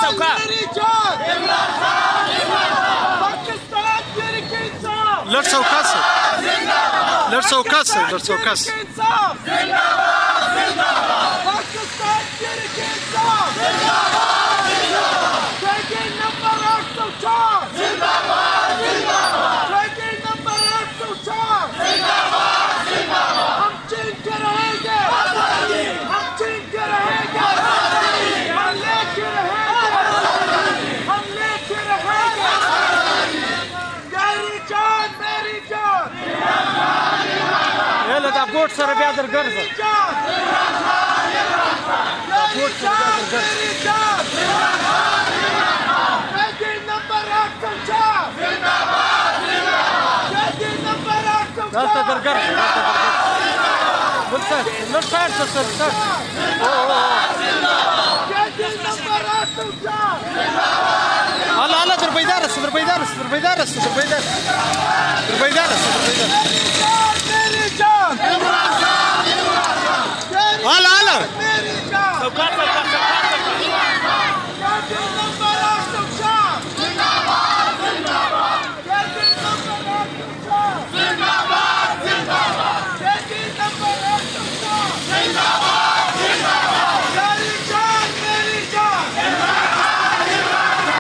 चौका लड़ चौका से लड़ चौका से लड़ चौका से बोट सर ब्यादर गर्ज बोट सर ब्यादर गर्ज هلا دربيدارس دربيدارس دربيدارس دربيدارس دربيدارس دربيدارس